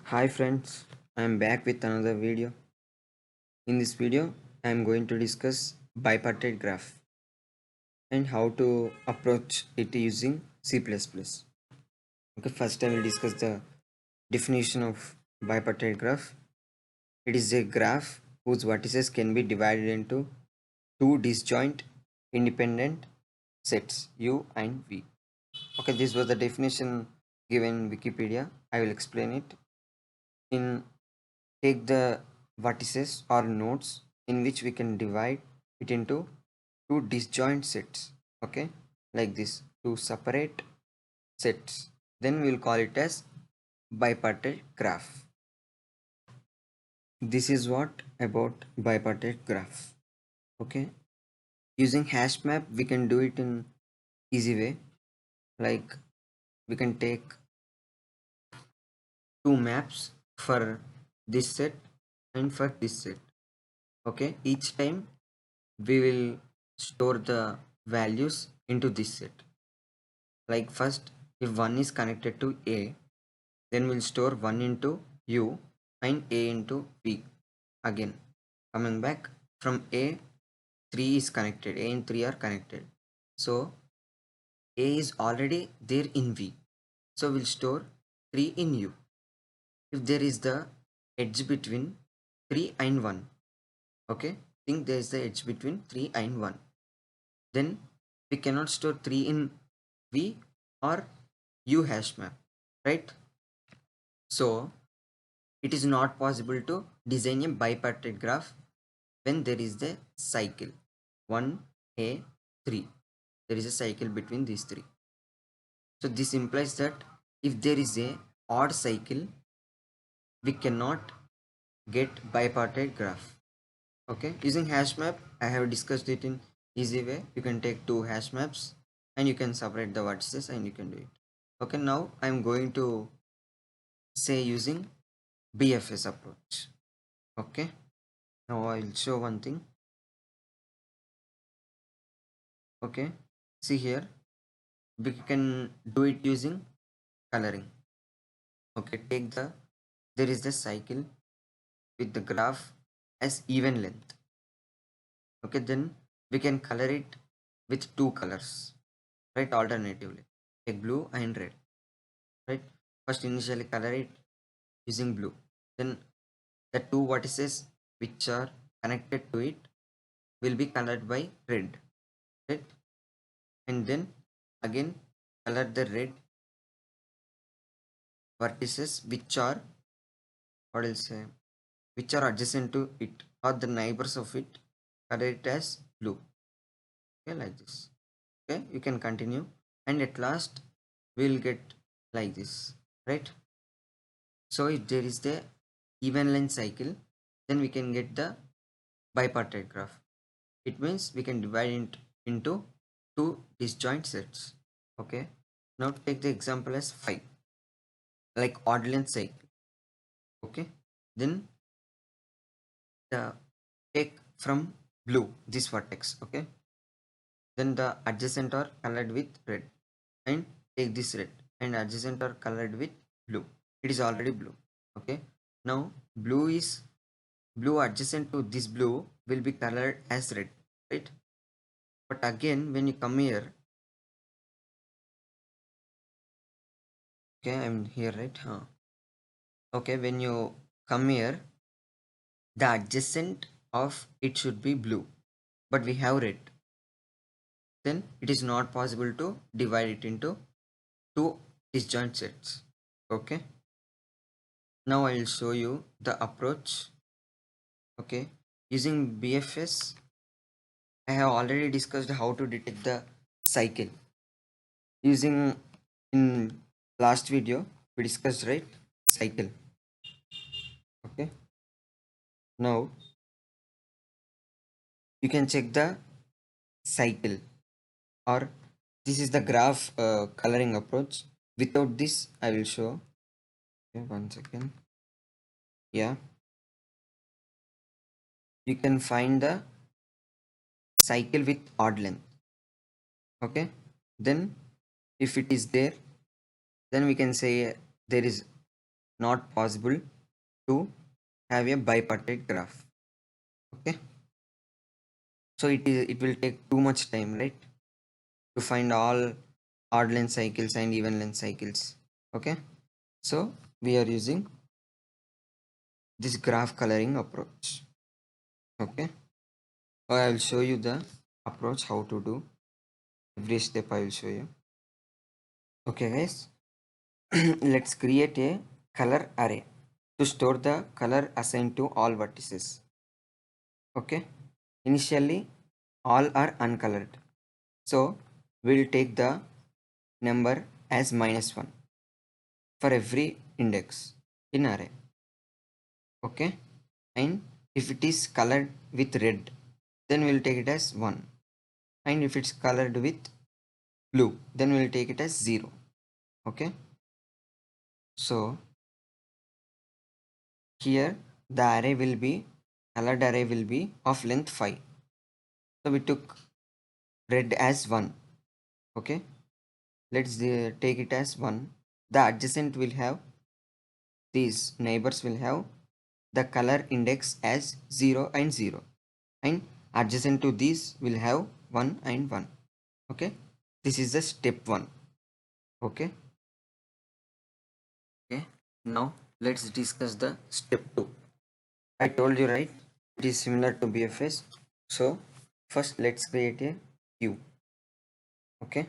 Hi friends, I am back with another video. In this video, I am going to discuss bipartite graph and how to approach it using C++. Okay, first I will discuss the definition of bipartite graph. It is a graph whose vertices can be divided into two disjoint independent sets U and V. Okay, this was the definition given in Wikipedia. I will explain it. In take the vertices or nodes in which we can divide it into two disjoint sets, okay, like this, two separate sets, then we'll call it as bipartite graph. This is what about bipartite graph. Okay, using hash map we can do it in easy way. Like, we can take two maps for this set and for this set. Okay, each time we will store the values into this set. Like, first, if 1 is connected to A, then we'll store 1 into U and A into V. Again, coming back from A, 3 is connected, A and 3 are connected, so A is already there in V, so we'll store 3 in U. If there is the edge between 3 and 1, okay, think there is the edge between 3 and 1, then we cannot store 3 in V or U hash map, right? So it is not possible to design a bipartite graph when there is the cycle 1a 3. There is a cycle between these three. So this implies that if there is a odd cycle, we cannot get bipartite graph. Okay, using hash map, I have discussed it in easy way. You can take two hash maps and you can separate the vertices and you can do it. Okay, now I'm going to say using BFS approach. Okay, now I'll show one thing. Okay, see here, we can do it using coloring. Okay, take the, there is the cycle with the graph as even length. Okay, then we can color it with two colors, right, alternatively, like blue and red, right? First, initially color it using blue, then the two vertices which are connected to it will be colored by red, right? And then again color the red vertices which are, what I'll say, which are adjacent to it or the neighbors of it, color it as blue. Okay, like this. Okay, you can continue, and at last we'll get like this, right? So if there is the even length cycle, then we can get the bipartite graph. It means we can divide it into two disjoint sets. Okay, now take the example as 5, like odd length cycle. Okay, then the take from blue this vertex. Okay, then the adjacent are colored with red, and take this red, and adjacent are colored with blue. It is already blue. Okay, now blue adjacent to this blue will be colored as red, right? But again when you come here, okay, I'm here, right? Okay, when you come here, the adjacent of it should be blue, but we have red, then it is not possible to divide it into two disjoint sets. Okay, now I will show you the approach. Okay, using BFS, I have already discussed how to detect the cycle using, in last video we discussed, right, cycle. Okay, now you can check the cycle, or this is the graph coloring approach. Without this I will show. Okay, one second. Yeah, you can find the cycle with odd length. Okay, then if it is there, then we can say there is not possible to have a bipartite graph. Okay, so it will take too much time, right, to find all odd length cycles and even length cycles. Okay, so we are using this graph coloring approach. Okay, I will show you the approach how to do every step. I will show you. Okay guys, let's create a color array to store the color assigned to all vertices. Okay, initially all are uncolored, so we'll take the number as -1 for every index in array. Okay, and if it is colored with red, then we'll take it as 1, and if it's colored with blue, then we'll take it as 0. Okay, so here the array will be colored array will be of length 5, so we took red as 1. Okay, let's take it as 1. The adjacent will have, these neighbors will have the color index as 0 and 0, and adjacent to these will have 1 and 1. Okay, this is the step 1. Okay, okay, now let's discuss the step 2. I told you, right, it is similar to BFS. So first let's create a queue, okay,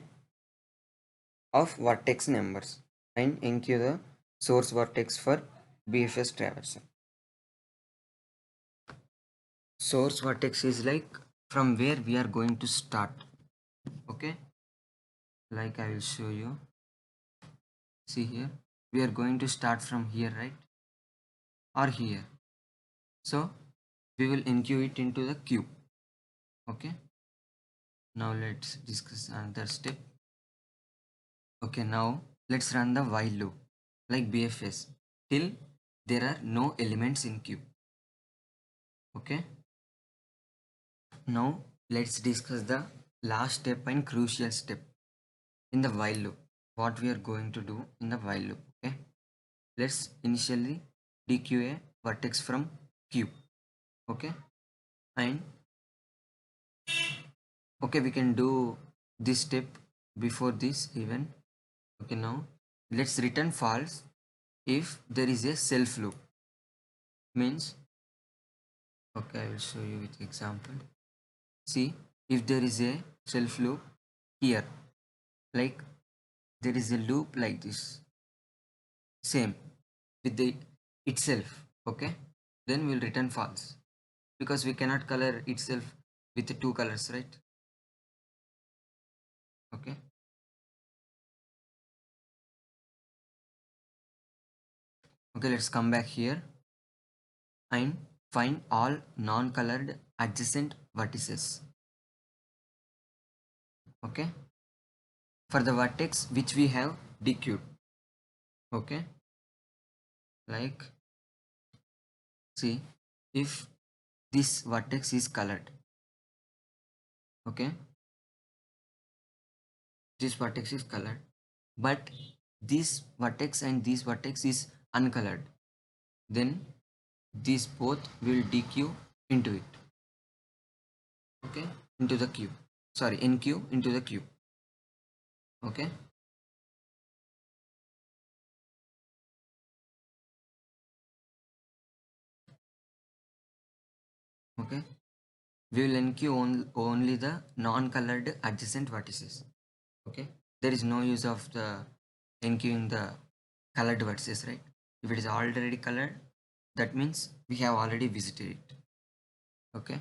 of vertex numbers and enqueue the source vertex for BFS traversal. Source vertex is like from where we are going to start. Okay, like I will show you. See here, we are going to start from here, right, or here. So we will enqueue it into the queue. Okay, now let's discuss another step. Okay, now let's run the while loop like BFS till there are no elements in queue. Okay, now let's discuss the last step and crucial step in the while loop. What we are going to do in the while loop. Okay, let's initially dequeue a vertex from queue. Okay, and okay, we can do this step before this even. Okay, now let's return false if there is a self loop. Means, okay, I will show you with example. See, if there is a self loop here, like there is a loop like this, same with the itself. Okay, then we'll return false because we cannot color itself with the two colors, right? Okay, okay, let's come back here and find all non-colored adjacent vertices. Okay, for the vertex which we have dequeued. Okay, like see, if this vertex is colored, okay, this vertex is colored, but this vertex and this vertex is uncolored, then these both will dequeue into it. Okay, into the queue, sorry, enqueue into the queue. Okay, okay, we will enqueue only the non-colored adjacent vertices. Okay, there is no use of the enqueuing the colored vertices, right? If it is already colored, that means we have already visited it. Okay,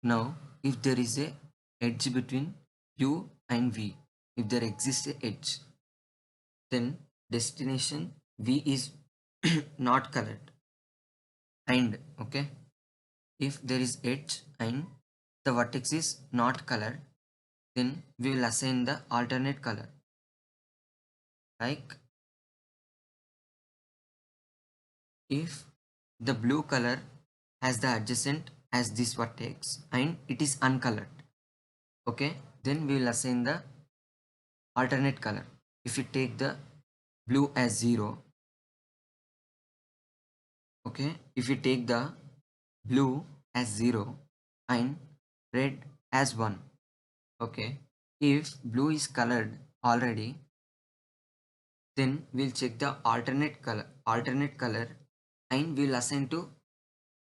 now if there is a edge between u and v, if there exists a edge, then destination v is not colored. And okay, if there is edge and the vertex is not colored, then we will assign the alternate color. Like if the blue color has the adjacent as this vertex and it is uncolored, okay, then we will assign the alternate color. If you take the blue as 0, Okay, if you take the blue as 0 and red as 1. Okay, if blue is colored already, then we'll check the alternate color and we'll assign to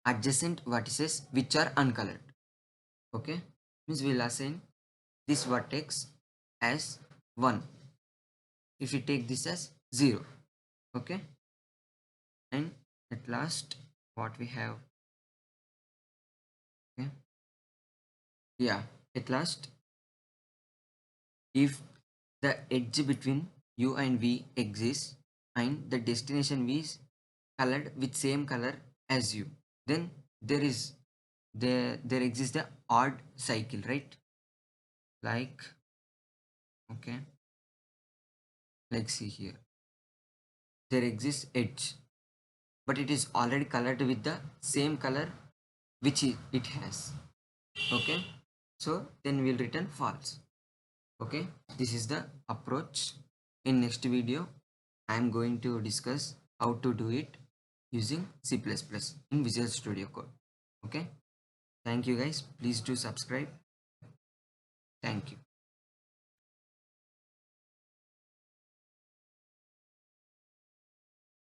adjacent vertices which are uncolored. Okay, means we'll assign this vertex as 1 if you take this as 0. Okay, and at last what we have, okay, yeah, at last if the edge between u and v exists and the destination v is colored with same color as you, then there exists the odd cycle, right? Like, okay, let's see here, there exists edge but it is already colored with the same color which it has. Okay, so then we'll return false. Okay, this is the approach. In next video I am going to discuss how to do it using C++ in Visual Studio Code. Okay, thank you guys, please do subscribe. Thank you.